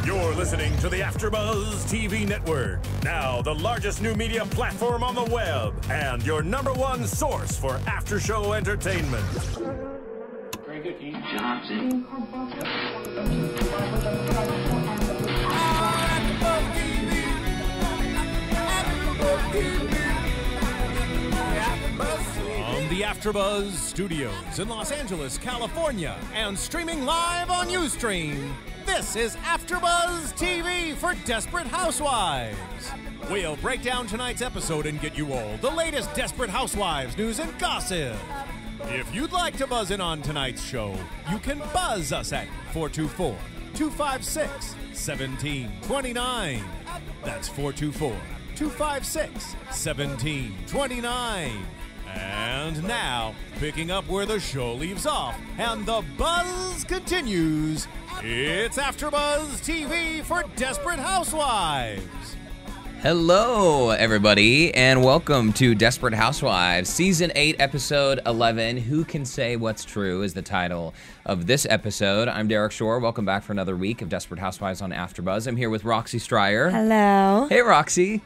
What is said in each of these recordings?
You're listening to the AFTERBUZZ TV Network, now the largest new media platform on the web, and your #1 source for after-show entertainment. Very good, Ian Johnson. From the AFTERBUZZ Studios in Los Angeles, California, and streaming live on Ustream, this is AFTERBUZZ TV for Desperate Housewives. We'll break down tonight's episode and get you all the latest Desperate Housewives news and gossip. If you'd like to buzz in on tonight's show, you can buzz us at 424-256-1729. That's 424-256-1729. And now, picking up where the show leaves off and the buzz continues, it's AFTERBUZZ TV for Desperate Housewives. Hello, everybody, and welcome to Desperate Housewives, Season 8, Episode 11. Who Can Say What's True is the title of this episode. I'm Derrick Shore. Welcome back for another week of Desperate Housewives on AFTERBUZZ. I'm here with Roxy Str. Hello. Hey, Roxy.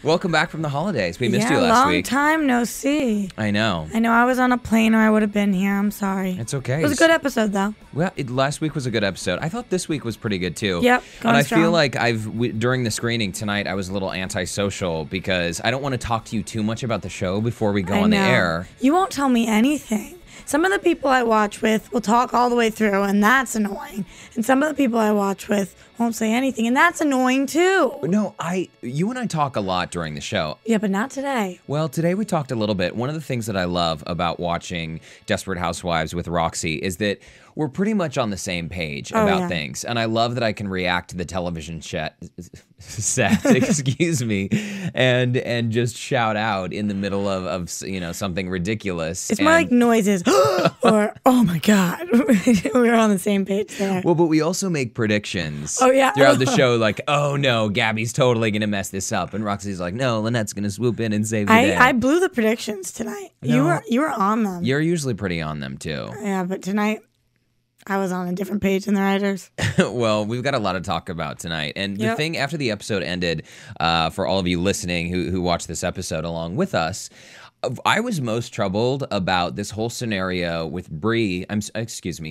Welcome back from the holidays. We missed you last week. Long time no see. I know. I was on a plane or I would have been here. I'm sorry. It's okay. It was a good episode, though. Well, last week was a good episode. I thought this week was pretty good, too. Yep, and I strong. feel like during the screening tonight, I was a little antisocial because I don't want to talk to you too much about the show before we go on the air. You won't tell me anything. Some of the people I watch with will talk all the way through, and that's annoying. And some of the people I watch with won't say anything, and that's annoying too. No, you and I talk a lot during the show. Yeah, but not today. Well, today we talked a little bit. One of the things that I love about watching Desperate Housewives with Roxy is that we're pretty much on the same page about things. And I love that I can react to the television set, excuse me, and just shout out in the middle of something ridiculous. It's more like noises or, oh my God. We're on the same page there. Well, but we also make predictions throughout the show, like, oh no, Gaby's totally going to mess this up. And Roxy's like, no, Lynette's going to swoop in and save the day. I blew the predictions tonight. No, you were on them. You're usually pretty on them too. Yeah, but tonight I was on a different page than the writers. Well, we've got a lot to talk about tonight. And the thing after the episode ended, for all of you listening who watched this episode along with us, I was most troubled about this whole scenario with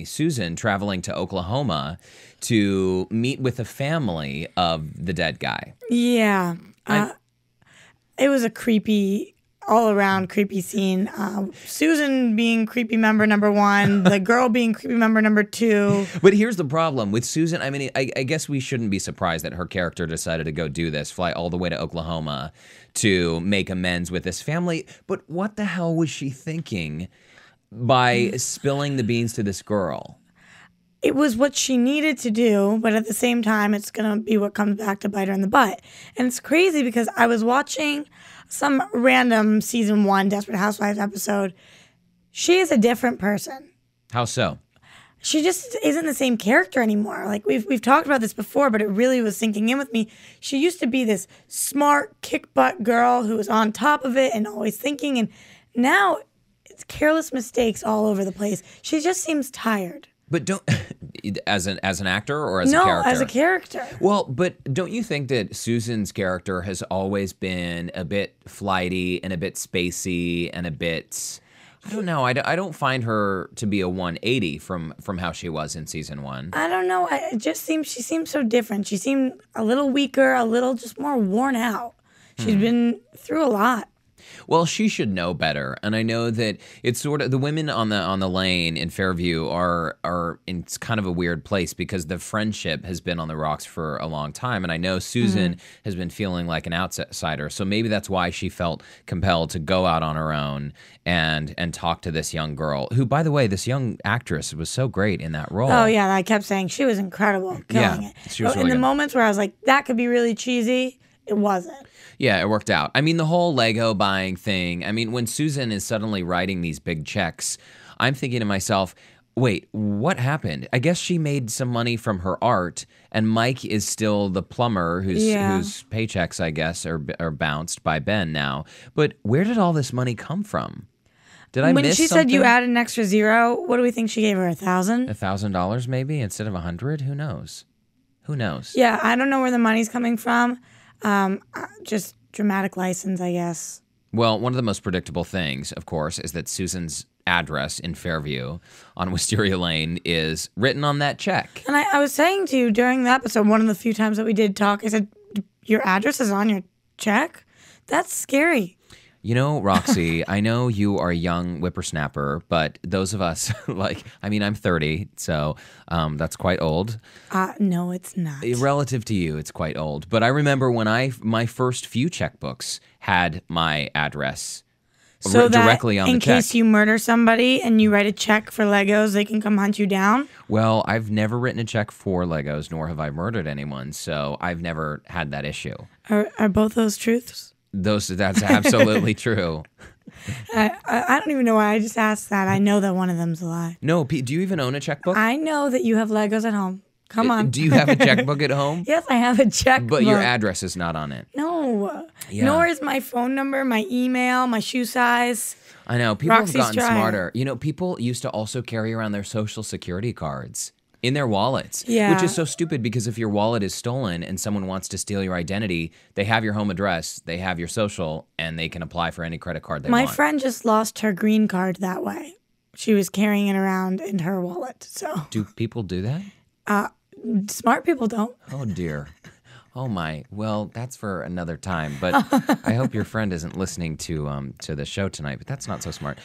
Susan traveling to Oklahoma to meet with the family of the dead guy. Yeah. It was a all-around creepy scene. Susan being creepy member number 1, the girl being creepy member number 2. But here's the problem with Susan. I mean, I guess we shouldn't be surprised that her character decided to go do this, fly all the way to Oklahoma to make amends with this family. But what the hell was she thinking by spilling the beans to this girl? It was what she needed to do, but at the same time, it's going to be what comes back to bite her in the butt. And it's crazy because I was watching some random season 1 Desperate Housewives episode. She is a different person. How so? She just isn't the same character anymore. Like we've talked about this before, but it really was sinking in with me. She used to be this smart, kick-butt girl who was on top of it and always thinking, and now it's careless mistakes all over the place. She just seems tired. But don't, as an actor or as a character? No, as a character. Well, but don't you think that Susan's character has always been a bit flighty and a bit spacey and a bit, I don't know, I don't find her to be a 180 from how she was in season 1. I don't know. She seems so different. She seemed a little weaker, a little just more worn out. She's been through a lot. Well, she should know better, and I know that it's sort of the women on the lane in Fairview are in kind of a weird place because the friendship has been on the rocks for a long time, and I know Susan has been feeling like an outsider, so maybe that's why she felt compelled to go out on her own and talk to this young girl, who, by the way, this young actress was so great in that role. Oh yeah, I kept saying she was incredible, killing it. She was really in the good. moments where I was like, that could be really cheesy, it wasn't. Yeah, it worked out. I mean, the whole Lego buying thing, I mean, when Susan is suddenly writing these big checks, I'm thinking to myself, wait, what happened? I guess she made some money from her art, and Mike is still the plumber whose paychecks, I guess, are bounced by Ben now. But where did all this money come from? Did I miss something? When she said you added an extra 0, what do we think she gave her, 1,000? $1,000 maybe instead of 100? Who knows? Who knows? Yeah, I don't know where the money's coming from. Just dramatic license, I guess. Well, one of the most predictable things, of course, is that Susan's address in Fairview on Wisteria Lane is written on that check. And I was saying to you during the episode, one of the few times that we did talk, I said, your address is on your check? That's scary. You know, Roxy, I know you are a young whippersnapper, but those of us, I'm 30, so that's quite old. No, it's not. Relative to you, it's quite old. But I remember when my first few checkbooks had my address directly on the check. In case you murder somebody and you write a check for Legos, they can come hunt you down? Well, I've never written a check for Legos, nor have I murdered anyone, so I've never had that issue. Are both those truths? That's absolutely true. I don't even know why I just asked that. I know that one of them's a lie. No, Pete, do you even own a checkbook? I know that you have Legos at home. Come on. Do you have a checkbook at home? Yes, I have a checkbook. But your address is not on it. No. Yeah. Nor is my phone number, my email, my shoe size. I know. People Roxy have gotten Str. smarter. You know, people used to also carry around their social security cards in their wallets, Yeah. which is so stupid because if your wallet is stolen and someone wants to steal your identity, they have your home address, they have your social, and they can apply for any credit card they want. My friend just lost her green card that way. She was carrying it around in her wallet. So Do people do that? smart people don't. Oh, dear. Oh, my. Well, that's for another time. But I hope your friend isn't listening to the show tonight, but that's not so smart.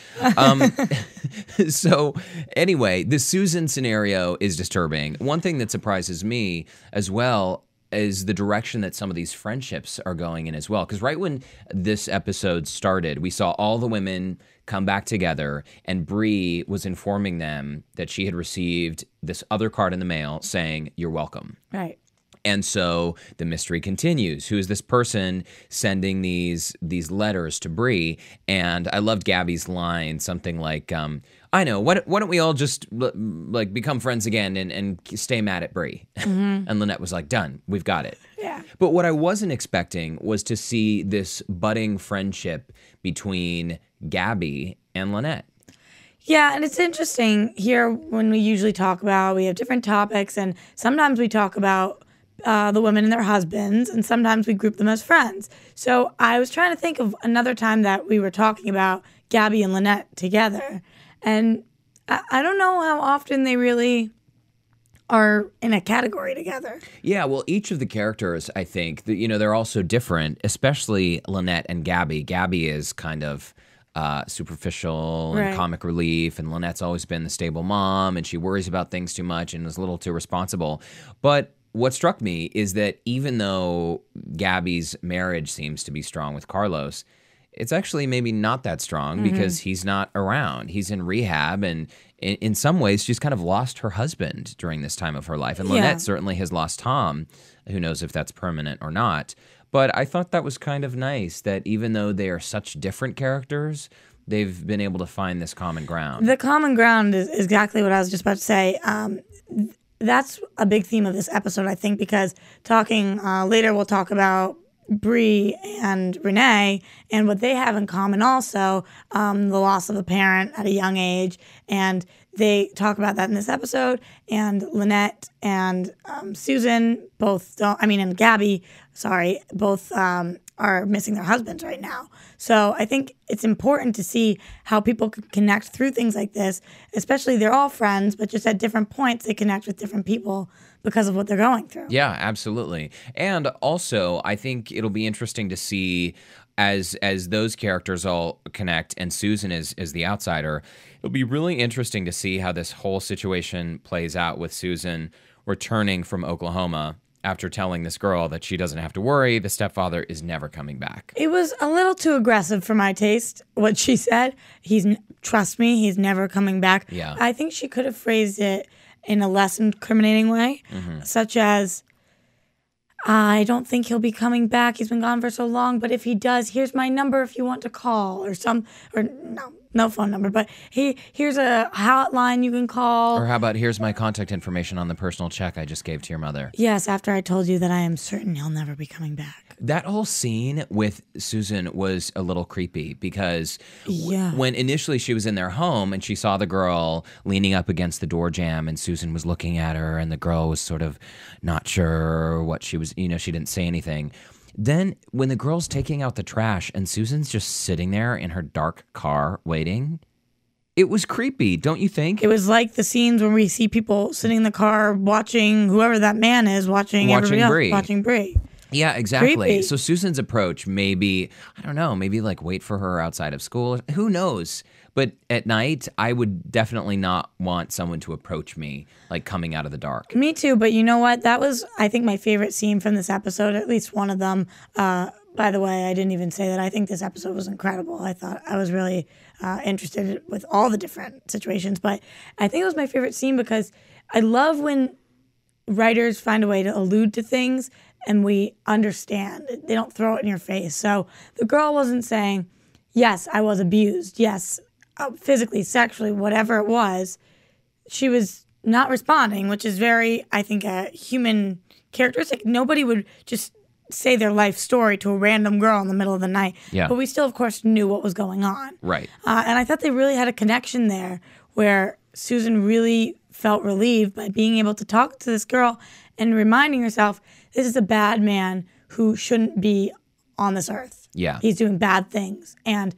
So anyway, the Susan scenario is disturbing. One thing that surprises me as well is the direction that some of these friendships are going in as well. Because right when this episode started, we saw all the women come back together, and Bree was informing them that she had received this other card in the mail saying, "You're welcome." Right. And so the mystery continues. Who is this person sending these letters to Bree? And I loved Gaby's line, something like, I know, why don't we all just become friends again and stay mad at Bree? Mm-hmm. And Lynette was like, done, we've got it. Yeah. But what I wasn't expecting was to see this budding friendship between Gaby and Lynette. Yeah, and it's interesting here when we usually talk about, we have different topics, and sometimes we talk about the women and their husbands, and sometimes we group them as friends. So I was trying to think of another time that we were talking about Gaby and Lynette together, and I don't know how often they really are in a category together. Yeah, well, each of the characters, I think, they're all so different, especially Lynette and Gaby. Gaby is kind of superficial and Right. comic relief, and Lynette's always been the stable mom, and she worries about things too much and is a little too responsible. But what struck me is that even though Gaby's marriage seems to be strong with Carlos, it's actually maybe not that strong because he's not around. He's in rehab, and in some ways, she's kind of lost her husband during this time of her life. And Lynette certainly has lost Tom. Who knows if that's permanent or not. But I thought that was kind of nice that even though they are such different characters, they've been able to find this common ground. The common ground is exactly what I was just about to say. That's a big theme of this episode, I think, because talking later, we'll talk about Bree and Renee and what they have in common also, the loss of a parent at a young age. And they talk about that in this episode. And Lynette and Susan and Gaby, both are missing their husbands right now. So I think it's important to see how people can connect through things like this, especially they're all friends, but just at different points they connect with different people because of what they're going through. Yeah, absolutely. And also, I think it'll be interesting to see as those characters all connect and Susan is the outsider, it'll be really interesting to see how this whole situation plays out with Susan returning from Oklahoma after telling this girl that she doesn't have to worry, the stepfather is never coming back. It was a little too aggressive for my taste, what she said. Trust me, he's never coming back. Yeah. I think she could have phrased it in a less incriminating way, such as, I don't think he'll be coming back. He's been gone for so long, but if he does, here's my number if you want to call, no phone number, but here's a hotline you can call. Or how about, here's my contact information on the personal check I just gave to your mother. Yes, after I told you that I am certain he'll never be coming back. That whole scene with Susan was a little creepy because Yeah. when initially she was in their home and she saw the girl leaning up against the door jamb and Susan was looking at her and the girl was sort of not sure what she was, she didn't say anything. Then when the girl's taking out the trash and Susan's just sitting there in her dark car waiting, it was creepy, don't you think? It was like the scenes when we see people sitting in the car watching whoever that man is, watching everybody else, Bree. watching Bree. Yeah, exactly. Creepy. So Susan's approach maybe, I don't know, maybe like wait for her outside of school. Who knows? But at night, I would definitely not want someone to approach me like coming out of the dark. Me too, but you know what? That was, I think, my favorite scene from this episode, at least one of them. By the way, I didn't even say that. I think this episode was incredible. I thought I was really interested with all the different situations, but I think it was my favorite scene because I love when writers find a way to allude to things and we understand. They don't throw it in your face. So the girl wasn't saying, yes, I was abused. Yes, physically, sexually, whatever it was. She was not responding, which is very, I think, a human characteristic. Nobody would just say their life story to a random girl in the middle of the night. Yeah. But we still, of course, knew what was going on. Right. And I thought they really had a connection there where Susan really felt relieved by being able to talk to this girl and reminding herself, this is a bad man who shouldn't be on this earth. Yeah. He's doing bad things. And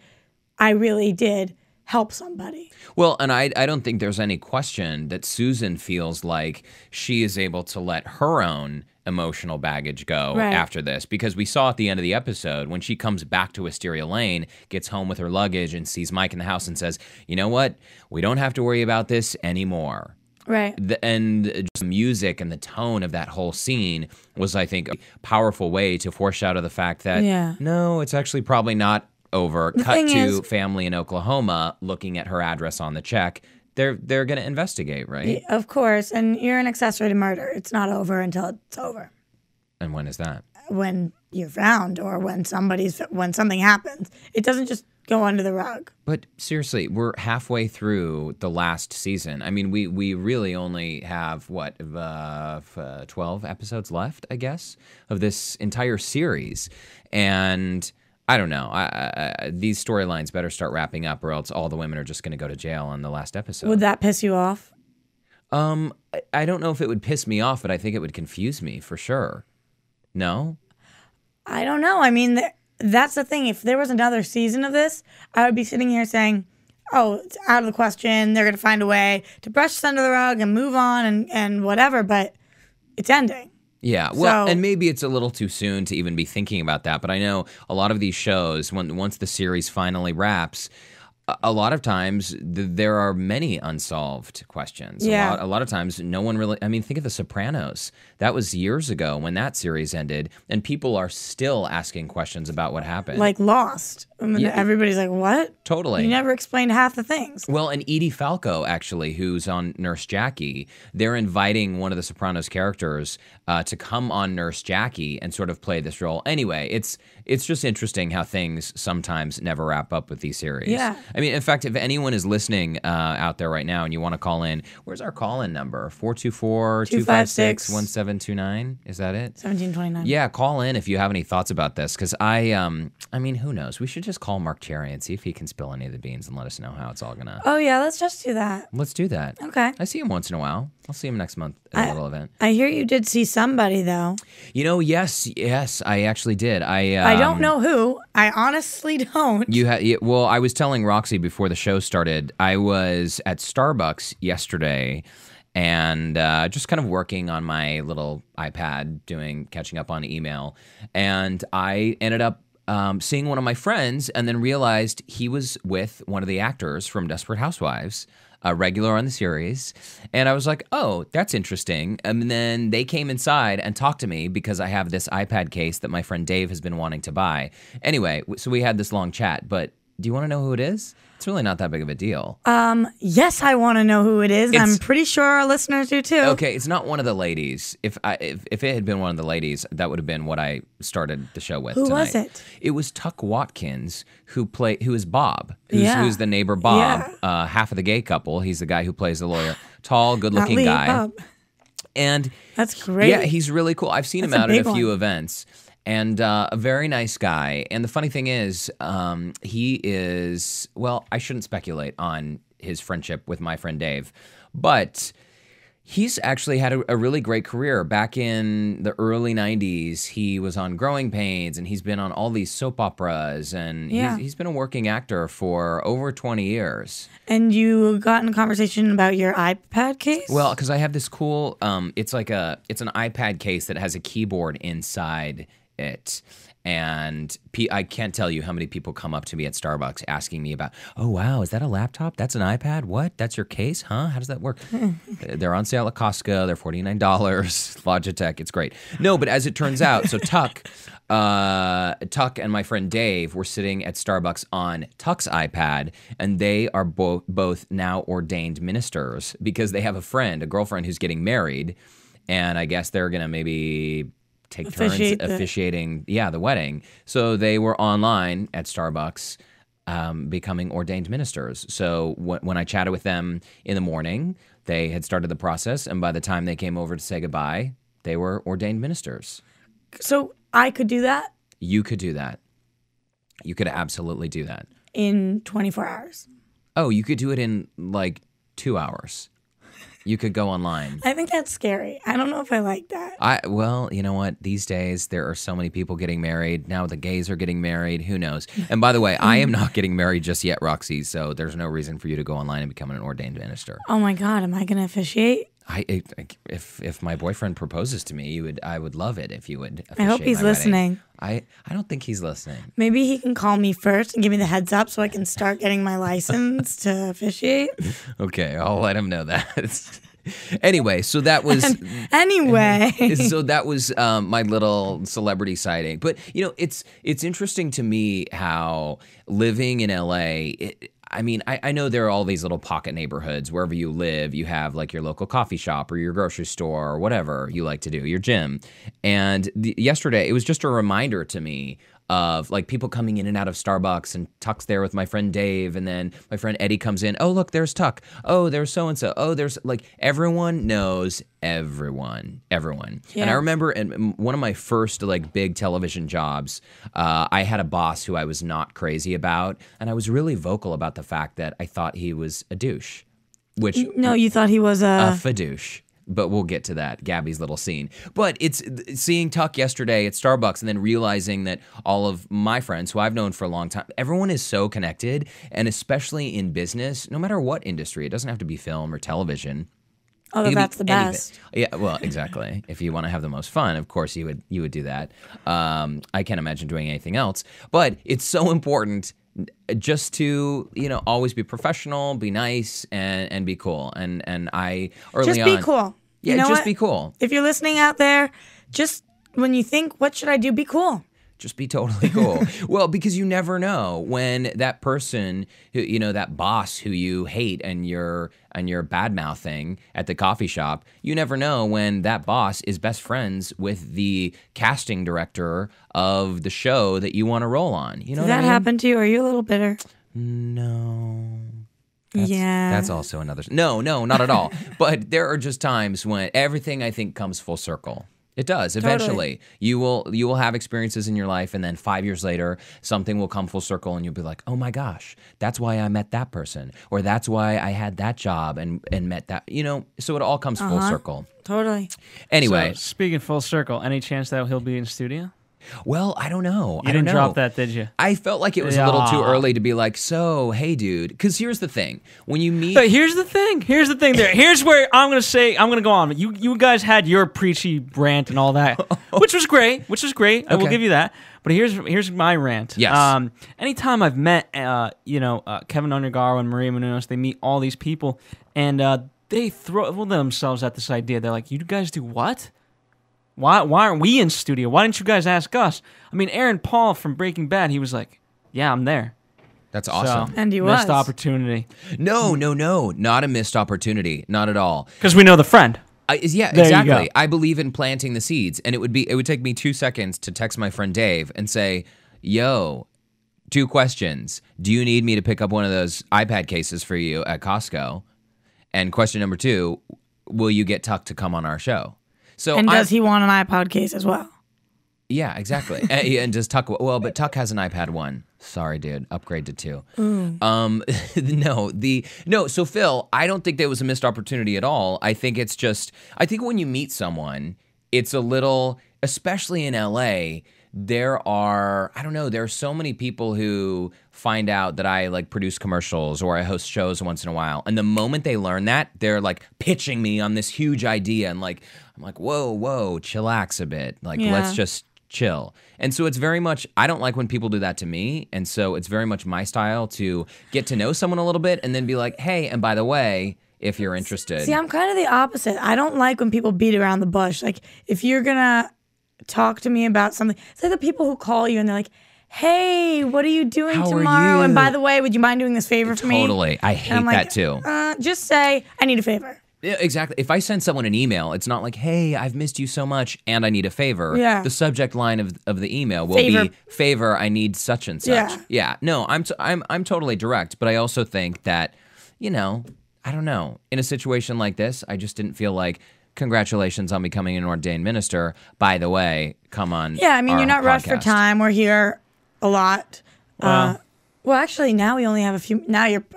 I really did help somebody. Well, and I don't think there's any question that Susan feels like she is able to let her own emotional baggage go after this, because we saw at the end of the episode when she comes back to Wisteria Lane, gets home with her luggage and sees Mike in the house and says, you know what, we don't have to worry about this anymore. Right. And just the music and the tone of that whole scene was, I think, a powerful way to foreshadow the fact that, no, it's actually probably not over. Cut to family in Oklahoma looking at her address on the check. They're going to investigate, right? Of course. And you're an accessory to murder. It's not over until it's over. And when is that? When you're found or when something happens. It doesn't just go under the rug. But seriously, we're halfway through the last season. I mean, we really only have, 12 episodes left, I guess, of this entire series. And I don't know. These storylines better start wrapping up or else all the women are just going to go to jail in the last episode. Would that piss you off? I don't know if it would piss me off, but I think it would confuse me for sure. No? I don't know. I mean, that's the thing. If there was another season of this, I would be sitting here saying, oh, it's out of the question. They're going to find a way to brush this under the rug and move on and whatever, but it's ending. Yeah, well, and maybe it's a little too soon to even be thinking about that, but I know a lot of these shows, once the series finally wraps, a lot of times there are many unsolved questions. Yeah. A lot of times no one really, I mean, think of The Sopranos. That was years ago when that series ended, and people are still asking questions about what happened. Like Lost. I mean, everybody's like, what? Totally. You never explained half the things. Well, and Edie Falco, actually, who's on Nurse Jackie, they're inviting one of the Sopranos characters to come on Nurse Jackie and sort of play this role. Anyway, it's just interesting how things sometimes never wrap up with these series. Yeah. I mean, in fact, if anyone is listening out there right now and you want to call in, where's our call-in number? 424-256-1729? Is that it? 1729. Yeah, call in if you have any thoughts about this, because I mean, who knows? We should just call Mark Cherry and see if he can spill any of the beans and let us know how it's all gonna. Oh yeah, let's just do that. Let's do that. Okay. I see him once in a while. I'll see him next month at a little event. I hear you did see somebody though. You know, yes, I actually did. I don't know who. I honestly don't. Well, I was telling Roxy before the show started. I was at Starbucks yesterday, and just kind of working on my little iPad, catching up on email, and I ended up seeing one of my friends, and then realized he was with one of the actors from Desperate Housewives, a regular on the series. And I was like, oh, that's interesting. And then they came inside and talked to me because I have this iPad case that my friend Dave has been wanting to buy. Anyway, so we had this long chat, but do you want to know who it is? It's really not that big of a deal. Yes, I want to know who it is. I'm pretty sure our listeners do too. Okay, it's not one of the ladies. If it had been one of the ladies, that would have been what I started the show with. Who tonight. was it? It was Tuck Watkins, who is Bob, who's the neighbor Bob, half of the gay couple. He's the guy who plays the lawyer, tall, good-looking guy. Bob. And that's great. Yeah, he's really cool. I've seen him out at a few events. And a very nice guy. And the funny thing is, he is, well, I shouldn't speculate on his friendship with my friend Dave, but he's actually had a really great career. Back in the early 90s, he was on Growing Pains, and he's been on all these soap operas, and he's been a working actor for over 20 years. And you got in a conversation about your iPad case? Well, because I have this cool, it's an iPad case that has a keyboard inside it. And I can't tell you how many people come up to me at Starbucks asking me about, oh, wow, is that a laptop? That's an iPad? What? That's your case? Huh? How does that work? They're on sale at Costco. They're $49. Logitech. It's great. No, but as it turns out, so Tuck and my friend Dave were sitting at Starbucks on Tuck's iPad, and they are both now ordained ministers because they have a girlfriend who's getting married, and I guess they're going to maybe take turns officiating the wedding. So they were online at Starbucks becoming ordained ministers. So when I chatted with them in the morning, they had started the process, and by the time they came over to say goodbye, they were ordained ministers. So I could do that? You could do that. You could absolutely do that. In 24 hours? Oh, you could do it in like 2 hours. You could go online. I think that's scary. I don't know if I like that. Well, you know what? These days, there are so many people getting married. Now the gays are getting married. Who knows? And by the way, I am not getting married just yet, Roxy, so there's no reason for you to go online and become an ordained minister. Oh, my God. Am I going to officiate? If my boyfriend proposes to me, I would love it if you would officiate. I hope he's listening. I don't think he's listening. Maybe he can call me first and give me the heads up so I can start getting my license to officiate. Okay, I'll let him know that. Anyway, so that was so that was my little celebrity sighting. But you know, it's interesting to me how living in LA. I know there are all these little pocket neighborhoods. Wherever you live, you have like your local coffee shop or your grocery store or whatever you like to do, your gym. And yesterday, it was just a reminder to me of like people coming in and out of Starbucks, and Tuck's there with my friend Dave, and then my friend Eddie comes in. Oh, look, there's Tuck. Oh, there's so-and-so. Oh, there's like everyone knows everyone. Yeah. And I remember in one of my first like big television jobs, I had a boss who I was not crazy about, and I was really vocal about the fact that I thought he was a douche. No, you thought he was a fadouche. But we'll get to that, Gaby's little scene. But it's seeing Tuck yesterday at Starbucks and then realizing that all of my friends who I've known for a long time, everyone is so connected, and especially in business, no matter what industry, it doesn't have to be film or television. Oh, that's the best. Yeah, well, exactly. If you want to have the most fun, of course you would do that. I can't imagine doing anything else. But it's so important just to, always be professional, be nice, and be cool. And I early on, just be cool. Yeah, just be cool. If you're listening out there, just when you think, what should I do? Be cool. Just be totally cool. Well, because you never know when that person, who, that boss who you hate and you're bad-mouthing at the coffee shop, you never know when that boss is best friends with the casting director of the show that you want to roll on. You know Did that happen to you? Are you a little bitter? No. That's also another. No, not at all. But there are just times when everything, I think, comes full circle. It does. Eventually, totally. You will have experiences in your life, and then 5 years later, something will come full circle, and you'll be like, "Oh my gosh, that's why I met that person, or that's why I had that job and met that." So it all comes full circle. Totally. Anyway, so, speaking full circle, any chance that he'll be in studio? Well, I don't know. You didn't drop that, did you? I felt like it was a little too early to be like, so, hey, dude. Because here's the thing. When you meet... But here's the thing there. Here's where I'm going to go on. You guys had your preachy rant and all that, which was great. I will give you that. But here's my rant. Yes. Anytime I've met, Kevin Undergaro and Maria Menounos, they meet all these people, and they throw themselves at this idea. They're like, you guys do what? Why aren't we in studio? Why didn't you guys ask us? I mean, Aaron Paul from Breaking Bad, he was like, yeah, I'm there. That's awesome. So, and he was. Missed opportunity. No. Not a missed opportunity. Not at all. Because we know the friend. Yeah, there exactly. I believe in planting the seeds. And it would take me 2 seconds to text my friend Dave and say, yo, 2 questions. Do you need me to pick up one of those iPad cases for you at Costco? And question number 2, will you get Tuck to come on our show? And does he want an iPod case as well? Yeah, exactly. And does Tuck well? But Tuck has an iPad 1. Sorry, dude. Upgrade to 2. No. So Phil, I don't think there was a missed opportunity at all. I think it's just. I think when you meet someone, it's a little, especially in LA. There are so many people who find out that I like produce commercials or I host shows once in a while. And the moment they learn that, they're like pitching me on this huge idea. And like, I'm like, whoa, chillax a bit. Like, let's just chill. And so it's very much, I don't like when people do that to me. And so it's very much my style to get to know someone a little bit and then be like, hey, and by the way, if you're interested. See, I'm kind of the opposite. I don't like when people beat around the bush. Like, if you're going to talk to me about something. It's like the people who call you and they're like, hey, what are you doing tomorrow? And by the way, would you mind doing this favor for me? Totally. I hate that too. Just say, I need a favor. Yeah, exactly. If I send someone an email, it's not like, hey, I've missed you so much and I need a favor. Yeah. The subject line of the email will be, favor, I need such and such. Yeah. No, I'm totally direct, but I also think that, I don't know. In a situation like this, I just didn't feel like, congratulations on becoming an ordained minister. By the way, come on. Yeah, I mean, you're not rushed for time. We're here a lot. Well, actually, now we only have a few.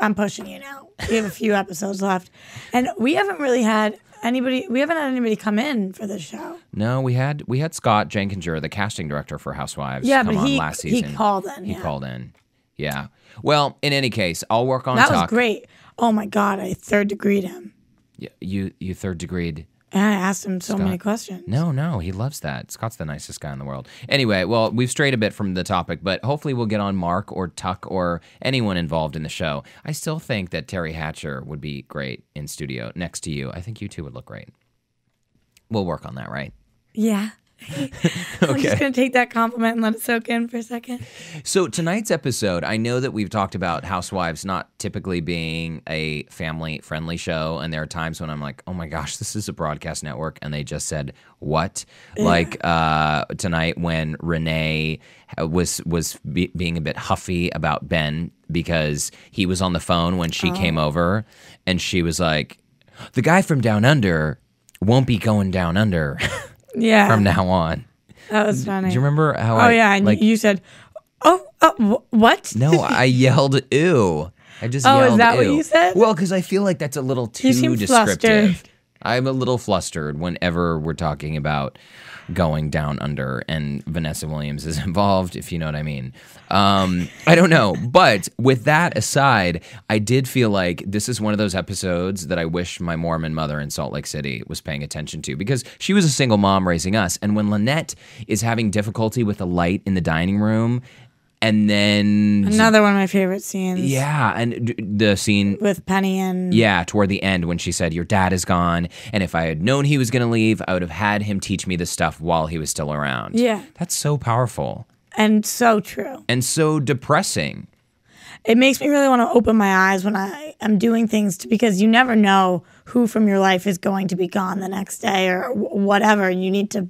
I'm pushing you now. We have a few episodes left, and we haven't really had anybody. We haven't had anybody come in for this show. No, we had Scott Jenkinger, the casting director for Housewives. Yeah, come but on last season. He called in. He called in. Yeah. Well, in any case, I'll work on. That was great. Oh my God, I third degreed him. Yeah, you third degreed. And I asked him so many questions. No, he loves that. Scott's the nicest guy in the world. Anyway, well, we've strayed a bit from the topic, but hopefully we'll get on Mark or Tuck or anyone involved in the show. I still think that Terry Hatcher would be great in studio next to you. I think you two would look great. We'll work on that, right? Yeah. I'm just going to take that compliment and let it soak in for a second. So tonight's episode, I know that we've talked about Housewives not typically being a family-friendly show, and there are times when I'm like, oh my gosh, this is a broadcast network, and they just said, what? Yeah. Like tonight when Renee was being a bit huffy about Ben because he was on the phone when she came over, and she was like, the guy from Down Under won't be going down under. Yeah. From now on. That was funny. Do you remember how and you said, what? No, I yelled, ew. I just yelled, is that ew. what you said? Well, because I feel like that's a little too descriptive. Flustered. I'm a little flustered whenever we're talking about going down under and Vanessa Williams is involved, if you know what I mean. I don't know. But with that aside, I did feel like this is one of those episodes that I wish my Mormon mother in Salt Lake City was paying attention to because she was a single mom raising us. And when Lynette is having difficulty with the light in the dining room, and then another one of my favorite scenes. Yeah, and the scene with Penny and toward the end when she said, your dad is gone, and if I had known he was going to leave, I would have had him teach me this stuff while he was still around. Yeah. That's so powerful. And so true. And so depressing. It makes me really want to open my eyes when I am doing things because you never know who from your life is going to be gone the next day or whatever. You need to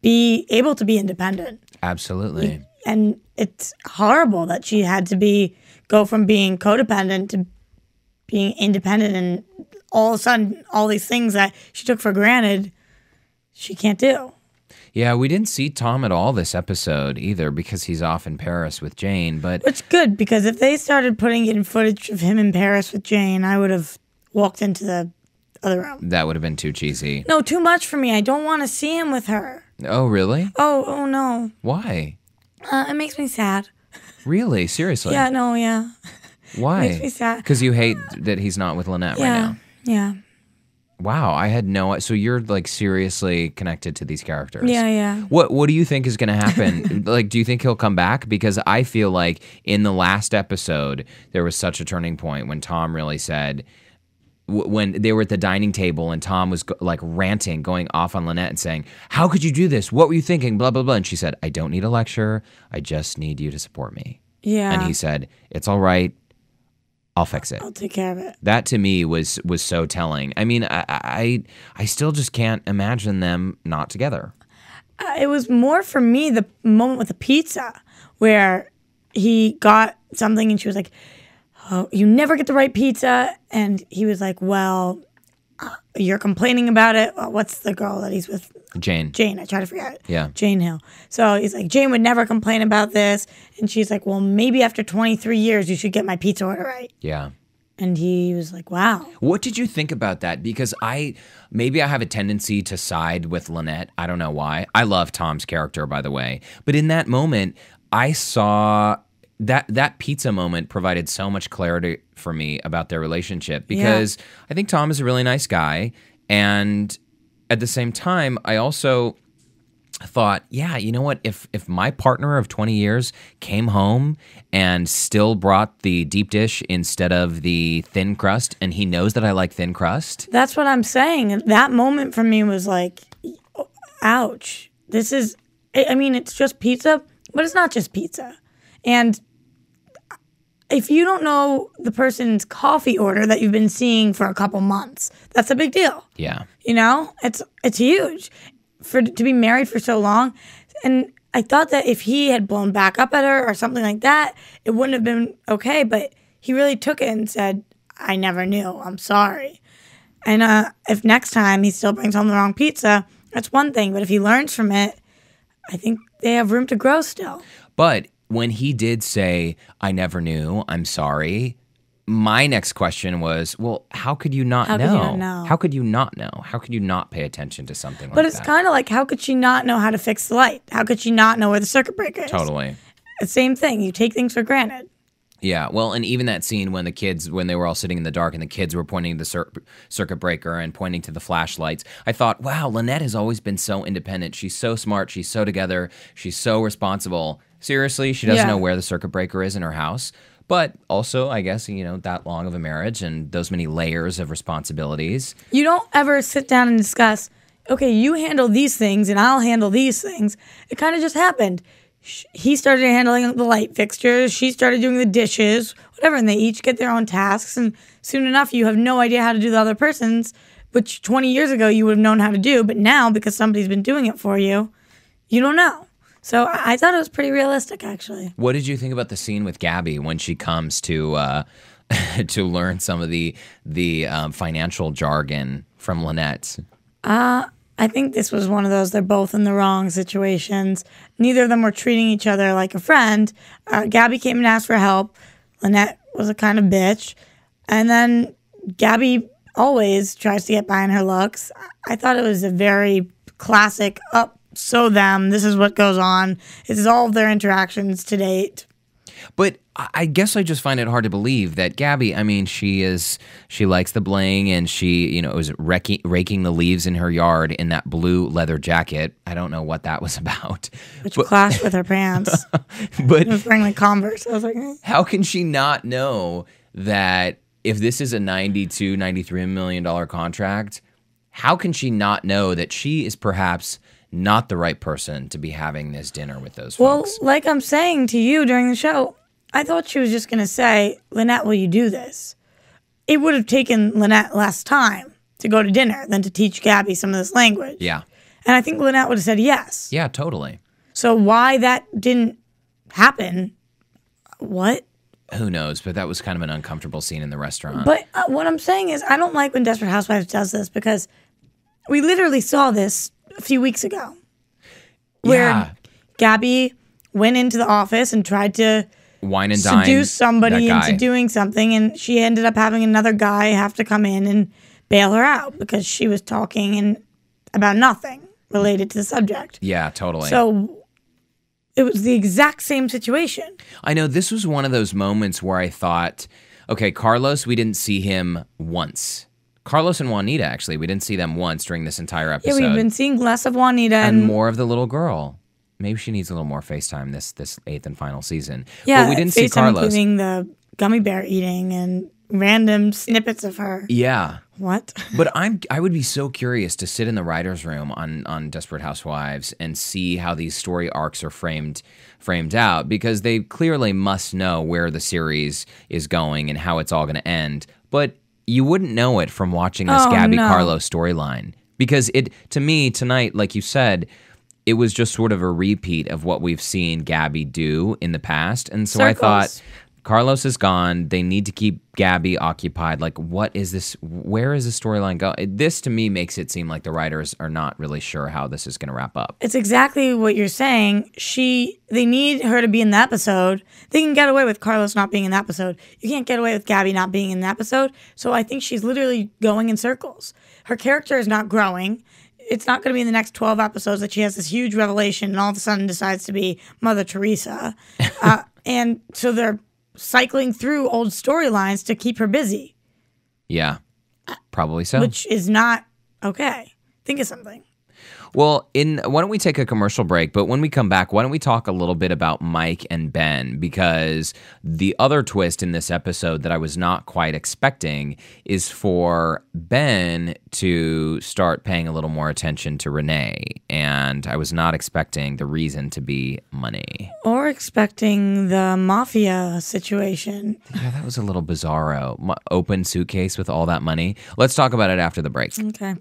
be able to be independent. Absolutely. And it's horrible that she had to go from being codependent to being independent, and all of a sudden, all these things that she took for granted, she can't do. Yeah, we didn't see Tom at all this episode either because he's off in Paris with Jane. But it's good because if they started putting in footage of him in Paris with Jane, I would have walked into the other room. That would have been too cheesy. No, too much for me. I don't want to see him with her. Oh, really? Oh no. Why? It makes me sad. Really? Seriously? Yeah, no, yeah. Why? It makes me sad. Because you hate that he's not with Lynette right now. Yeah. Wow, I had no. So you're like seriously connected to these characters. Yeah. What do you think is going to happen? Like, do you think he'll come back? Because I feel like in the last episode there was such a turning point when Tom really said, when they were at the dining table and Tom was like ranting, going off on Lynette and saying, how could you do this? What were you thinking? Blah, blah, blah. And she said, I don't need a lecture. I just need you to support me. Yeah. And he said, it's all right. I'll fix it. I'll take care of it. That to me was so telling. I mean, I still just can't imagine them not together. It was more for me the moment with the pizza where he got something and she was like, oh, you never get the right pizza. And he was like, well, you're complaining about it. Well, what's the girl that he's with? Jane. Jane, I try to forget it. Yeah. Jane Hill. So he's like, Jane would never complain about this. And she's like, well, maybe after 23 years, you should get my pizza order right. Yeah. And he was like, wow. What did you think about that? Because maybe I have a tendency to side with Lynette. I don't know why. I love Tom's character, by the way. But in that moment, I saw that pizza moment provided so much clarity for me about their relationship because I think Tom is a really nice guy. And at the same time, I also thought, yeah, you know what? If my partner of 20 years came home and still brought the deep dish instead of the thin crust, and he knows that I like thin crust. That's what I'm saying. That moment for me was like, ouch. This is, I mean, it's just pizza, but it's not just pizza. And if you don't know the person's coffee order that you've been seeing for a couple months, that's a big deal. Yeah. You know, it's huge to be married for so long. And I thought that if he had blown back up at her or something like that, it wouldn't have been okay. But he really took it and said, I never knew. I'm sorry. And if next time he still brings home the wrong pizza, that's one thing. But if he learns from it, I think they have room to grow still. But when he did say, I never knew, I'm sorry, my next question was, well, how could you not know? How could you not know? How could you not pay attention to something like that? But it's kind of like, how could she not know how to fix the light? How could she not know where the circuit breaker is? Totally. The same thing. You take things for granted. Yeah, well, and even that scene when they were all sitting in the dark and the kids were pointing to the circuit breaker and pointing to the flashlights, I thought, wow, Lynette has always been so independent. She's so smart. She's so together. She's so responsible. Seriously, she doesn't know where the circuit breaker is in her house. But also, I guess, you know, that long of a marriage and those many layers of responsibilities. You don't ever sit down and discuss, okay, you handle these things and I'll handle these things. It kind of just happened. He started handling the light fixtures. She started doing the dishes, whatever. And they each get their own tasks. And soon enough, you have no idea how to do the other person's, which 20 years ago you would have known how to do. But now, because somebody's been doing it for you, you don't know. So I thought it was pretty realistic, actually. What did you think about the scene with Gaby when she comes to to learn some of the financial jargon from Lynette? I think this was one of those, they're both in the wrong situations. Neither of them were treating each other like a friend. Gaby came and asked for help. Lynette was a kind of bitch. And then Gaby always tries to get by on her looks. I thought it was a very classic so them, this is what goes on. This is all of their interactions to date. But I guess I just find it hard to believe that Gaby, I mean, she likes the bling and she, you know, was raking the leaves in her yard in that blue leather jacket. I don't know what that was about. Which clashed with her pants. But it was wearing like Converse. I was like, How can she not know that if this is a $93 million contract, how can she not know that she is perhaps not the right person to be having this dinner with those folks? Well, like I'm saying to you during the show, I thought she was just going to say, Lynette, will you do this? It would have taken Lynette less time to go to dinner than to teach Gaby some of this language. Yeah. And I think Lynette would have said yes. Yeah, totally. So why that didn't happen, what? Who knows? But that was kind of an uncomfortable scene in the restaurant. But what I'm saying is I don't like when Desperate Housewives does this because we literally saw this a few weeks ago where Gaby went into the office and tried to wine and dine seduce somebody into doing something, and she ended up having another guy have to come in and bail her out because she was talking about nothing related to the subject. Yeah, totally. So it was the exact same situation. I know this was one of those moments where I thought, okay, Carlos, we didn't see him once. Carlos and Juanita, actually, we didn't see them once during this entire episode. Yeah, we've been seeing less of Juanita and more of the little girl. Maybe she needs a little more FaceTime this 8th and final season. Yeah, but we didn't FaceTime, see Carlos, including the gummy bear eating and random snippets of her. Yeah. What? But I would be so curious to sit in the writers' room on Desperate Housewives and see how these story arcs are framed out, because they clearly must know where the series is going and how it's all going to end. But you wouldn't know it from watching this Gaby Carlos storyline, because to me tonight, like you said, it was just sort of a repeat of what we've seen Gaby do in the past. And so I thought Carlos is gone. They need to keep Gaby occupied. Like, what is this? Where is the storyline going? This, to me, makes it seem like the writers are not really sure how this is going to wrap up. It's exactly what you're saying. They need her to be in the episode. They can get away with Carlos not being in the episode. You can't get away with Gaby not being in the episode. So I think she's literally going in circles. Her character is not growing. It's not going to be in the next 12 episodes that she has this huge revelation and all of a sudden decides to be Mother Teresa. And so they're cycling through old storylines to keep her busy. Yeah, probably so. Which is not okay. Think of something. Well, why don't we take a commercial break? But when we come back, why don't we talk a little bit about Mike and Ben? Because the other twist in this episode that I was not quite expecting is for Ben to start paying a little more attention to Renee. And I was not expecting the reason to be money. Or expecting the mafia situation. Yeah, that was a little bizarro. Open suitcase with all that money. Let's talk about it after the break. Okay.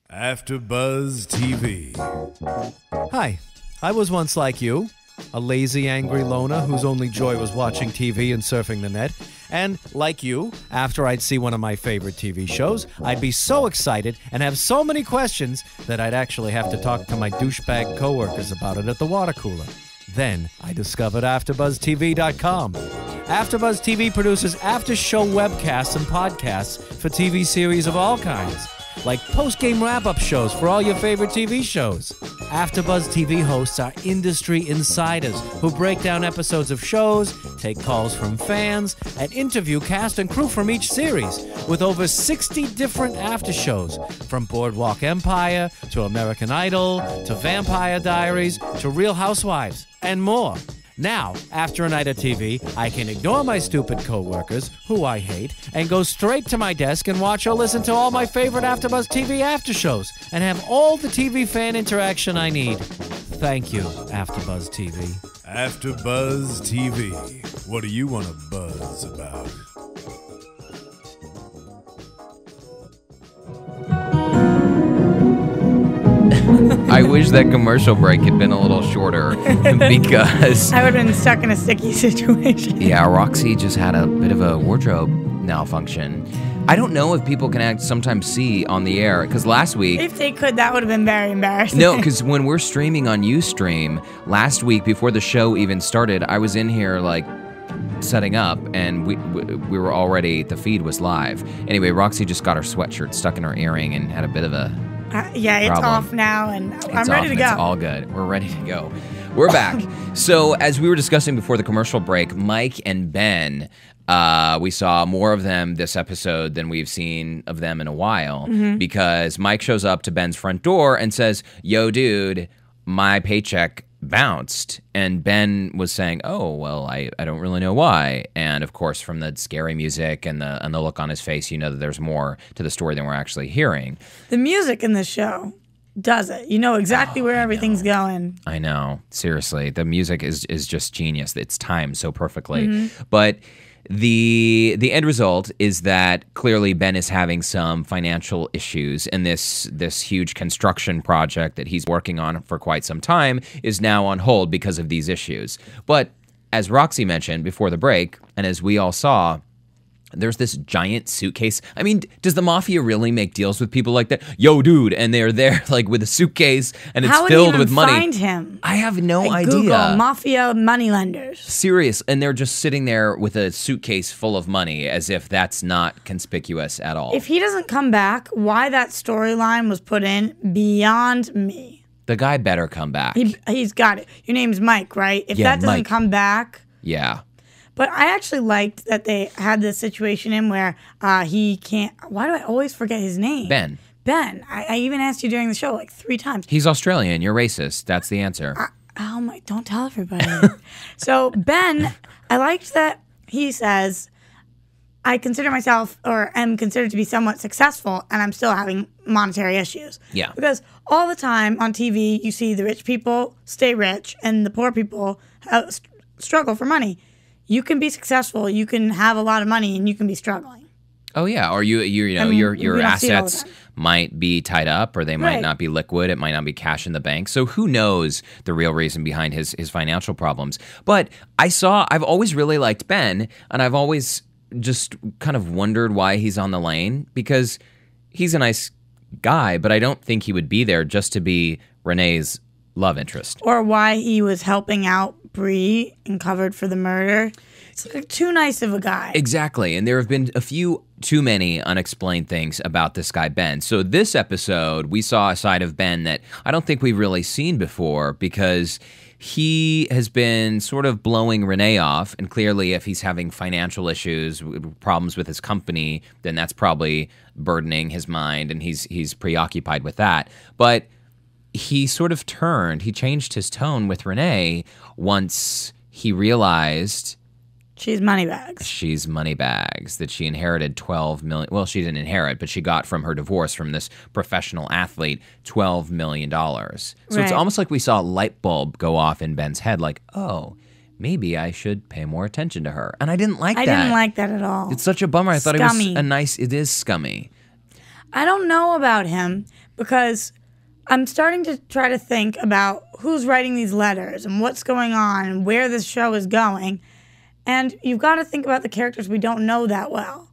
AFTERBUZZ TV. Hi, I was once like you, a lazy, angry loner whose only joy was watching TV and surfing the net. And, like you, after I'd see one of my favorite TV shows, I'd be so excited and have so many questions that I'd actually have to talk to my douchebag coworkers about it at the water cooler. Then I discovered AfterBuzzTV.com. AfterBuzz TV produces after-show webcasts and podcasts for TV series of all kinds, like post-game wrap-up shows for all your favorite TV shows. AfterBuzz TV hosts are industry insiders who break down episodes of shows, take calls from fans, and interview cast and crew from each series, with over 60 different after-shows, from Boardwalk Empire to American Idol to Vampire Diaries to Real Housewives, and more. Now, after a night of TV, I can ignore my stupid coworkers, who I hate, and go straight to my desk and watch or listen to all my favorite AfterBuzz TV after shows, and have all the TV fan interaction I need. Thank you, AfterBuzz TV. AfterBuzz TV. What do you want to buzz about? I wish that commercial break had been a little shorter because I would have been stuck in a sticky situation. yeah, Roxy just had a bit of a wardrobe malfunction. I don't know if people can sometimes see on the air, because last week... If they could, that would have been very embarrassing. No, because when we're streaming on Ustream, last week before the show even started, I was in here like setting up, and we were already, the feed was live. Anyway, Roxy just got her sweatshirt stuck in her earring and had a bit of a yeah, it's problem. off now, and I'm ready to go. It's all good. We're ready to go. We're back. So as we were discussing before the commercial break, Mike and Ben, we saw more of them this episode than we've seen of them in a while, because Mike shows up to Ben's front door and says, "Yo, dude, my paycheck bounced." And Ben was saying, "Oh, well, I don't really know why." And of course, from the scary music and the look on his face, you know that there's more to the story than we're actually hearing. The music in this show does it. You know exactly where everything's going. I know. Seriously, the music is just genius. It's timed so perfectly. But the end result is that clearly Ben is having some financial issues, and this huge construction project that he's working on for quite some time is now on hold because of these issues. But as Roxy mentioned before the break, and as we all saw, there's this giant suitcase. I mean, does the mafia really make deals with people like that? Yo, dude, and they're there like with a suitcase and it's filled with money. How would you even find him? I have no idea. Google mafia moneylenders. Serious, and they're just sitting there with a suitcase full of money as if that's not conspicuous at all. If he doesn't come back, why that storyline was put in, beyond me. The guy better come back. He's got it. Your name's Mike, right? If that doesn't come back. Yeah. But I actually liked that they had this situation in where he can't. Why do I always forget his name? Ben. Ben. I even asked you during the show like 3 times. He's Australian. You're racist. That's the answer. Oh my! Don't tell everybody. So Ben, I liked that he says, "I consider myself, or am considered to be somewhat successful, and I'm still having monetary issues." Yeah. Because all the time on TV, you see the rich people stay rich, and the poor people struggle for money. You can be successful, you can have a lot of money, and you can be struggling. Oh yeah, or you know I mean, your we don't see it all the assets time. might be tied up, or they might Right. not be liquid. It might not be cash in the bank. So who knows the real reason behind his financial problems? But I've always really liked Ben, and I've always just kind of wondered why he's on the lane, because he's a nice guy, but I don't think he would be there just to be Renee's love interest. Or why he was helping out Bree and covered for the murder. It's like too nice of a guy. Exactly. And there have been a few too many unexplained things about this guy, Ben. So this episode, we saw a side of Ben that I don't think we've really seen before, because he has been sort of blowing Renee off. And clearly, if he's having financial issues, problems with his company, then that's probably burdening his mind, and he's preoccupied with that. But he sort of he changed his tone with Renee once he realized She's moneybags. she's moneybags, that she inherited 12 million. Well, she didn't inherit, but she got from her divorce from this professional athlete $12 million. So it's Right. almost like we saw a light bulb go off in Ben's head, like, oh, maybe I should pay more attention to her. And I didn't like I that. didn't like that at all. It's such a bummer. I thought it Scummy. was it is scummy. I don't know about him because I'm starting to try to think about who's writing these letters and what's going on and where this show is going. And you've got to think about the characters we don't know that well.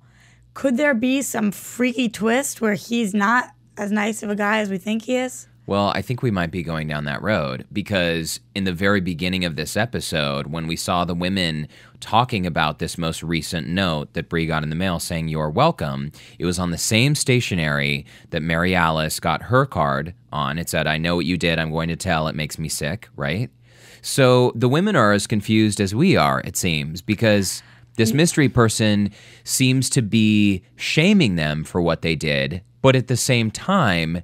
Could there be some freaky twist where he's not as nice of a guy as we think he is? Well, I think we might be going down that road, because in the very beginning of this episode, when we saw the women talking about this most recent note that Bree got in the mail saying, "You're welcome," it was on the same stationery that Mary Alice got her card on. It said, "I know what you did. I'm going to tell. It makes me sick," right? So the women are as confused as we are, it seems, because this mystery person seems to be shaming them for what they did, but at the same time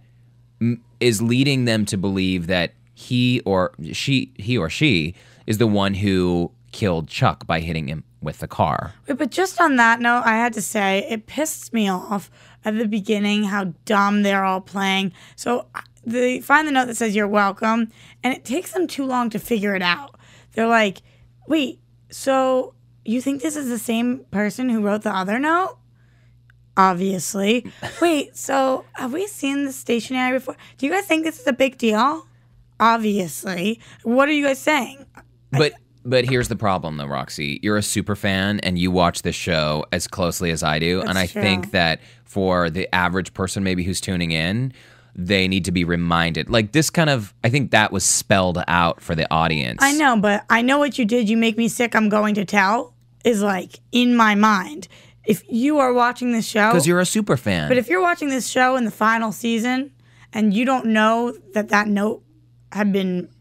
is leading them to believe that he or she is the one who killed Chuck by hitting him with the car. Wait, but just on that note, I had to say, it pissed me off at the beginning how dumb they're all playing. So they find the note that says, "You're welcome," and it takes them too long to figure it out. They're like, wait, so you think this is the same person who wrote the other note? Obviously. Wait, so have we seen the stationery before? Do you guys think this is a big deal? Obviously. What are you guys saying? But here's the problem, though, Roxy. You're a super fan, and you watch this show as closely as I do. And I true. think that for the average person maybe who's tuning in, they need to be reminded. Like this kind of, I think that was spelled out for the audience. I know, but I know what you did. You make me sick. I'm going to tell is like in my mind. If you are watching this show, Because you're a super fan. but if you're watching this show in the final season and you don't know that note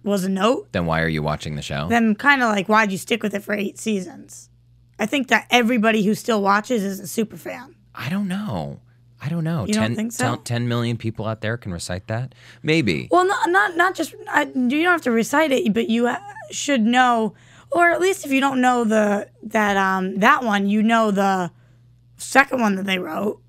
was a note, Then why are you watching the show? then kind of like, why'd you stick with it for 8 seasons? I think that everybody who still watches is a super fan. I don't know. You don't think so? 10 million people out there can recite that? Maybe. Well, not just you don't have to recite it, but you should know, or at least if you don't know that one, you know the second one that they wrote,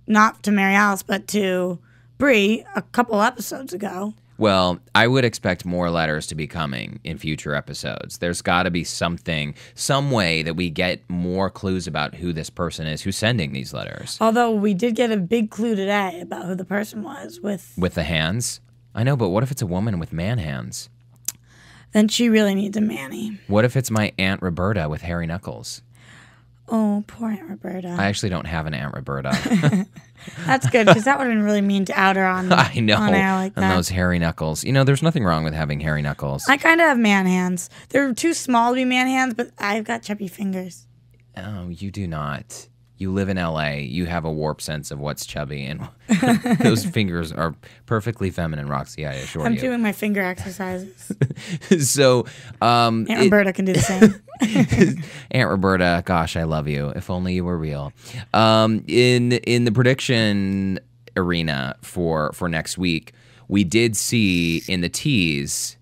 not to Mary Alice, but to Bree a couple episodes ago. Well, I would expect more letters to be coming in future episodes. There's got to be something, some way that we get more clues about who this person is who's sending these letters. Although we did get a big clue today about who the person was with With the hands? I know, but what if it's a woman with man hands? then she really needs a Manny. What if it's my Aunt Roberta with hairy knuckles? Oh, poor Aunt Roberta. I actually don't have an Aunt Roberta. That's good, because that would have been really mean to out her on I know. on air like And that. those hairy knuckles. You know, there's nothing wrong with having hairy knuckles. I kind of have man hands. They're too small to be man hands, but I've got chubby fingers. Oh, you do not. You live in LA. You have a warped sense of what's chubby, and those fingers are perfectly feminine, Roxy, I assure I'm you. doing my finger exercises. So, Aunt Roberta can do the same. Aunt Roberta, gosh, I love you. If only you were real. In the prediction arena for next week, we did see in the tease.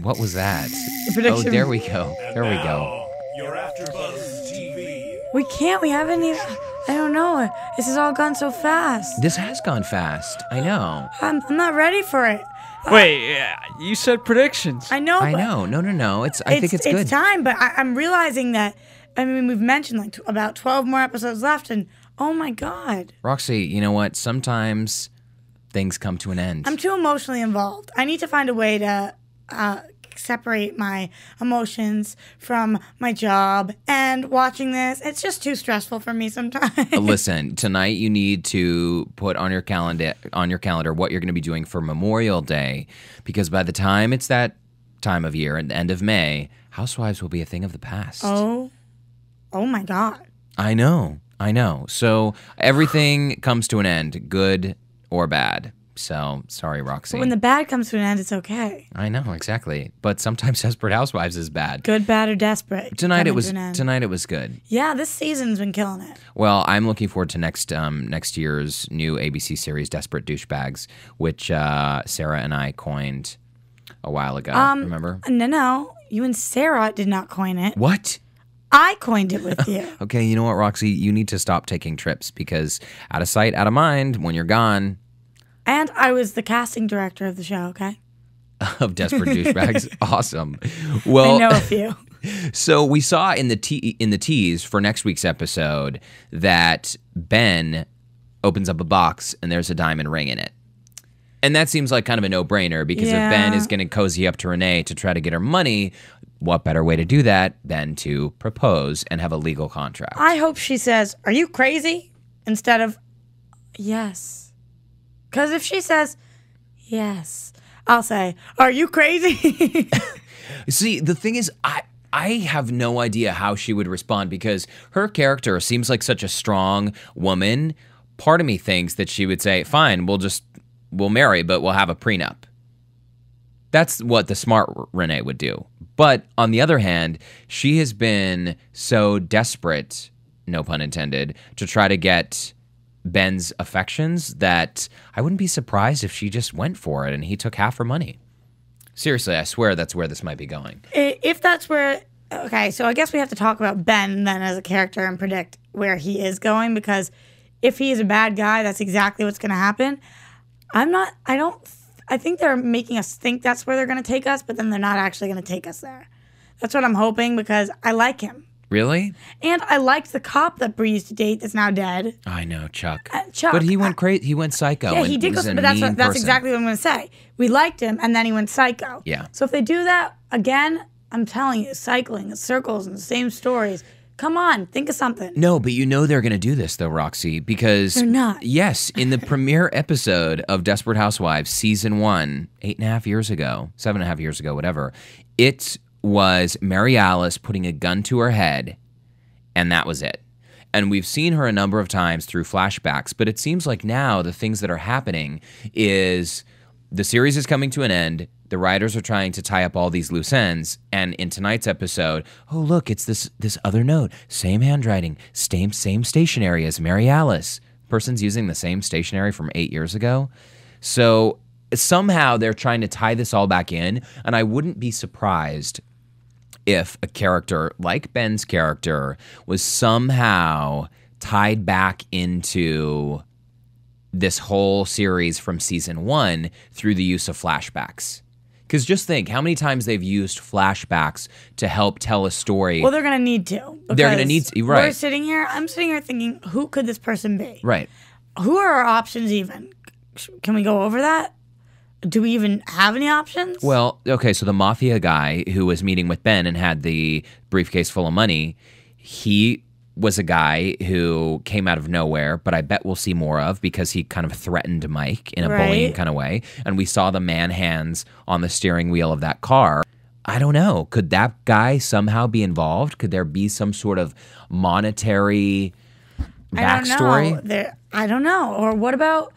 What was that? prediction- Oh, there we go. There we go. Your AFTERBUZZ TV. We can't. We haven't even. I don't know. This has all gone so fast. This has gone fast. I know. I'm not ready for it. Wait, you said predictions. I know. I but know. No. I think it's good. It's time, but I'm realizing that I mean, we've mentioned like about 12 more episodes left, and oh my God. Roxy, you know what? Sometimes things come to an end. I'm too emotionally involved. I need to find a way to separate my emotions from my job and watching this. It's just too stressful for me sometimes. Listen, tonight you need to put on your calendar what you're going to be doing for Memorial Day, because by the time it's that time of year, at the end of May, Housewives will be a thing of the past. Oh my God. I know. So everything comes to an end, good or bad. So, sorry, Roxy. But when the bad comes to an end, it's okay. I know, exactly. But sometimes Desperate Housewives is bad. Good, bad, or desperate. Tonight it was good. Yeah, this season's been killing it. Well, I'm looking forward to next year's new ABC series, Desperate Douchebags, which Sarah and I coined a while ago. Remember? No. You and Sarah did not coin it. What? I coined it with you. Okay, you know what, Roxy? You need to stop taking trips, because out of sight, out of mind, when you're gone. And I was the casting director of the show, okay? Of Desperate Douchebags. Awesome. Well, I know a few. So we saw in the tease for next week's episode that Ben opens up a box and there's a diamond ring in it. And that seems like kind of a no-brainer, because if Ben is going to cozy up to Renee to try to get her money, what better way to do that than to propose and have a legal contract? I hope she says, "Are you crazy?" instead of, "Yes." Because if she says, "Yes," I'll say, "Are you crazy?" See, the thing is, I have no idea how she would respond, because her character seems like such a strong woman. Part of me thinks that she would say, "Fine, we'll marry, but we'll have a prenup." That's what the smart Renee would do. But on the other hand, she has been so desperate, no pun intended, to try to get Ben's affections that I wouldn't be surprised if she just went for it and he took half her money. Seriously, I swear that's where this might be going. If that's where... Okay, so I guess we have to talk about Ben then as a character and predict where he is going, because if he is a bad guy, that's exactly what's going to happen. I think they're making us think that's where they're going to take us, but then they're not actually going to take us there. That's what I'm hoping, because I like him. Really? And I liked the cop that Bree used to date that's now dead. I know, Chuck. Chuck. But he went crazy. He went psycho. Yeah, he did go, but that's exactly what I'm going to say. We liked him, and then he went psycho. Yeah. So if they do that again, I'm telling you, cycling, circles, and the same stories. Come on, think of something. No, but you know they're going to do this, though, Roxy, because... They're not. Yes, in the premiere episode of Desperate Housewives, Season 1, 7.5 years ago, whatever, it was Mary Alice putting a gun to her head, and that was it. And we've seen her a number of times through flashbacks, but it seems like now the things that are happening is the series is coming to an end. The writers are trying to tie up all these loose ends, and in tonight's episode, oh look, it's this other note, same handwriting, same stationery as Mary Alice. Person's using the same stationery from 8 years ago. So somehow they're trying to tie this all back in, and I wouldn't be surprised if a character like Ben's character was somehow tied back into this whole series from season 1 through the use of flashbacks. Because just think how many times they've used flashbacks to help tell a story. Well, they're going to need to. They're going to need to, right. I'm sitting here thinking, who could this person be? Right. Who are our options even? Can we go over that? Do we even have any options? Well, okay, so the mafia guy who was meeting with Ben and had the briefcase full of money, he was a guy who came out of nowhere, but I bet we'll see more of because he kind of threatened Mike in a bullying kind of way. And we saw the man hands on the steering wheel of that car. I don't know. Could that guy somehow be involved? Could there be some sort of monetary backstory? I don't know. Or what about...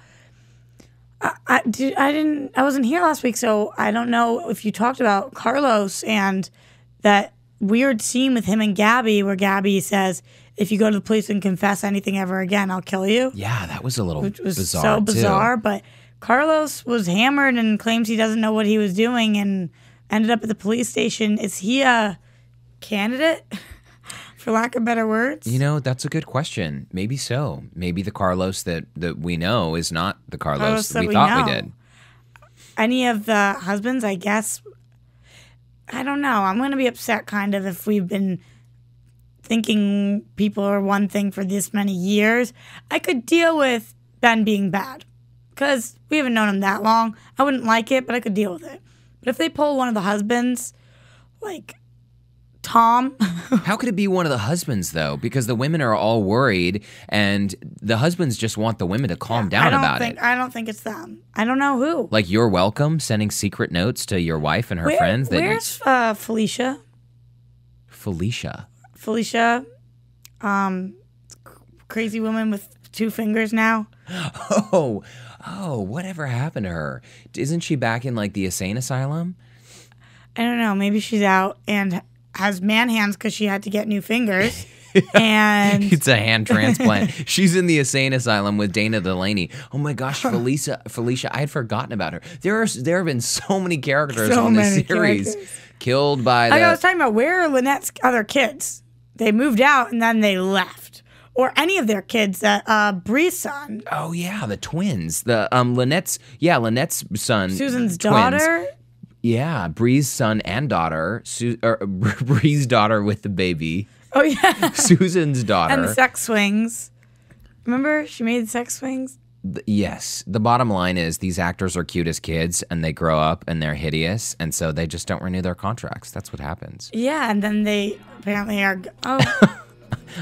I wasn't here last week, so I don't know if you talked about Carlos and that weird scene with him and Gaby where Gaby says, if you go to the police and confess anything ever again, I'll kill you. Yeah, that was a little Which was bizarre, so bizarre, too. But Carlos was hammered and claims he doesn't know what he was doing and ended up at the police station. Is he a candidate, for lack of better words? You know, that's a good question. Maybe so. Maybe the Carlos that we know is not the Carlos that we thought we did. Any of the husbands, I guess. I don't know. I'm going to be upset kind of if we've been thinking people are one thing for this many years. I could deal with Ben being bad because we haven't known him that long. I wouldn't like it, but I could deal with it. But if they pull one of the husbands, like Tom. How could it be one of the husbands, though? Because the women are all worried, and the husbands just want the women to calm down about it. I don't think it's them. I don't know who. Like, you're welcome, sending secret notes to your wife and her friends. Where's Felicia? Felicia, crazy woman with 2 fingers now. Oh, whatever happened to her? Isn't she back in, like, the insane asylum? I don't know. Maybe she's out and has man hands because she had to get new fingers. And it's a hand transplant. She's in the insane asylum with Dana Delaney. Oh my gosh, Felicia, I had forgotten about her. There have been so many characters on this series killed by I was talking about, where are Lynette's other kids? They moved out and then they left. Or any of their kids, Bree's son. Oh yeah, the twins. The Lynette's son. Susan's twins. daughter. Yeah, Bree's son and daughter. Bree's daughter with the baby. Oh, yeah. Susan's daughter. And the sex swings. Remember? She made the sex swings? Yes. The bottom line is these actors are cute as kids, and they grow up, and they're hideous, and so they just don't renew their contracts. That's what happens. Yeah, and then they apparently are... Oh,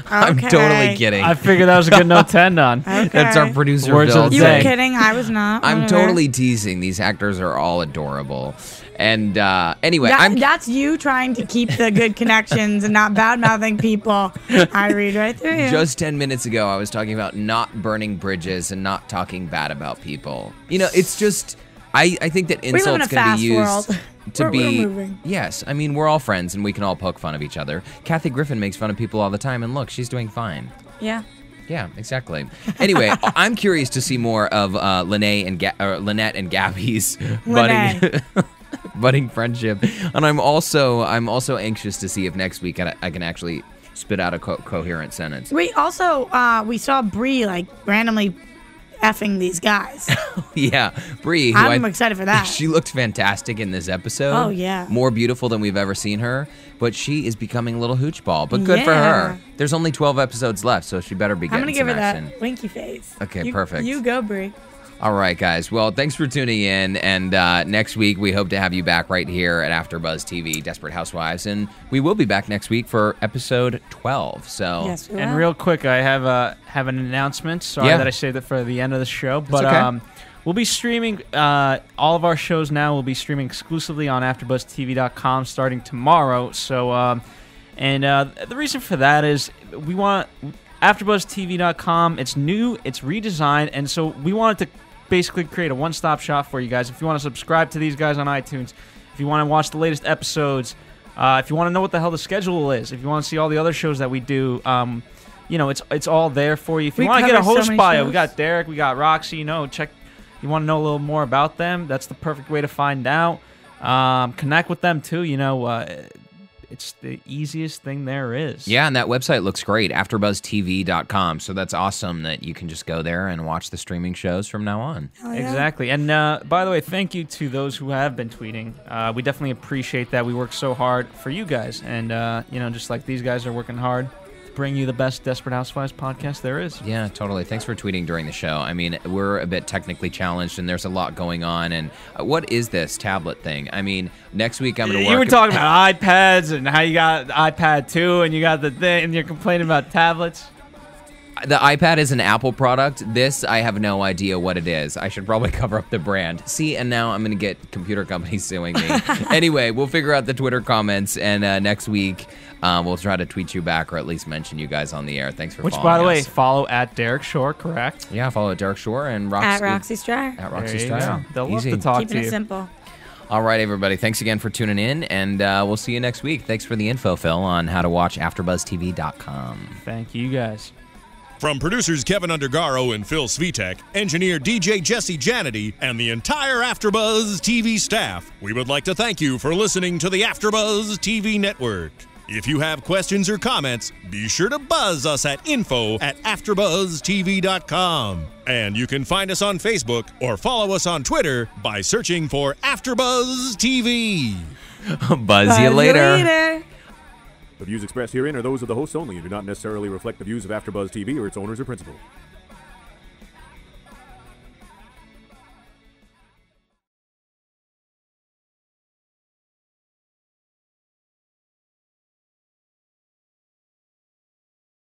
I'm totally kidding. I figured that was a good note to end on. Okay. That's our producer, Words Bill. of the You day. were kidding. I was not. I'm Whatever. totally teasing. These actors are all adorable. And anyway, That's you trying to keep the good connections and not bad-mouthing people. I read right through you. Just 10 minutes ago, I was talking about not burning bridges and not talking bad about people. You know, it's just, I think that We live in a insults can be fast used world. to We're be. moving. Yes, I mean, we're all friends and we can all poke fun of each other. Kathy Griffin makes fun of people all the time, and look, she's doing fine. Yeah. Yeah, exactly. Anyway, I'm curious to see more of Lynette and Gaby's budding friendship, and I'm also anxious to see if next week I can actually spit out a coherent sentence. We also we saw Bree like randomly effing these guys. Yeah, Bree. Who I'm excited for that. She looked fantastic in this episode. Oh, yeah. More beautiful than we've ever seen her, but she is becoming a little hooch ball. But good for Yeah. her. There's only 12 episodes left, so she better be I'm getting gonna give her some action. that winky face. Okay, You- perfect. You go, Bree. All right, guys. Well, thanks for tuning in. And next week, we hope to have you back right here at AfterBuzz TV, Desperate Housewives. And we will be back next week for episode 12. So, Yes, we And will. real quick, I have an announcement. Sorry Yeah. that I saved it for the end of the show, but okay. we'll be streaming all of our shows now. We'll be streaming exclusively on AfterBuzzTV.com starting tomorrow. So, the reason for that is we want AfterBuzzTV.com. It's new, it's redesigned, and so we wanted to basically create a one-stop shop for you guys. If you want to subscribe to these guys on iTunes, if you want to watch the latest episodes, if you want to know what the hell the schedule is, if you want to see all the other shows that we do, it's all there for you. If you We want to get a cover so host many bio, shows. we got Derrick, we got Roxy. You want to know a little more about them? That's the perfect way to find out. Connect with them too. It's the easiest thing there is. yeah, and that website looks great, AfterBuzzTV.com. So that's awesome that you can just go there and watch the streaming shows from now on. Oh, yeah. Exactly. And by the way, thank you to those who have been tweeting. We definitely appreciate that. We work so hard for you guys. And, just like these guys are working hard to bring you the best Desperate Housewives podcast there is. Yeah, totally. Thanks for tweeting during the show. I mean, we're a bit technically challenged, and there's a lot going on. And what is this tablet thing? I mean, next week I'm going to work. You were talking about iPads and how you got iPad 2 and you got the thing, and you're complaining about tablets. The iPad is an Apple product. This, I have no idea what it is. I should probably cover up the brand. See, and now I'm going to get computer companies suing me. Anyway, we'll figure out the Twitter comments, and next week we'll try to tweet you back or at least mention you guys on the air. Thanks for Which, following by the way, us. follow at Derrick Shore, correct? Yeah, follow Derrick Shore and Roxy. At Roxy Str. At Roxy There you Str. go. They'll love Easy. to talk Keeping to it you. simple. All right, everybody. Thanks again for tuning in, and we'll see you next week. Thanks for the info, Phil, on how to watch AfterBuzzTV.com. Thank you guys. From producers Kevin Undergaro and Phil Svitek, engineer DJ Jesse Janity, and the entire AfterBuzz TV staff, we would like to thank you for listening to the AfterBuzz TV network. If you have questions or comments, be sure to buzz us at info@AfterBuzzTV.com. And you can find us on Facebook or follow us on Twitter by searching for AfterBuzz TV. Buzz you later. The views expressed herein are those of the hosts only and do not necessarily reflect the views of AfterBuzz TV or its owners or principals.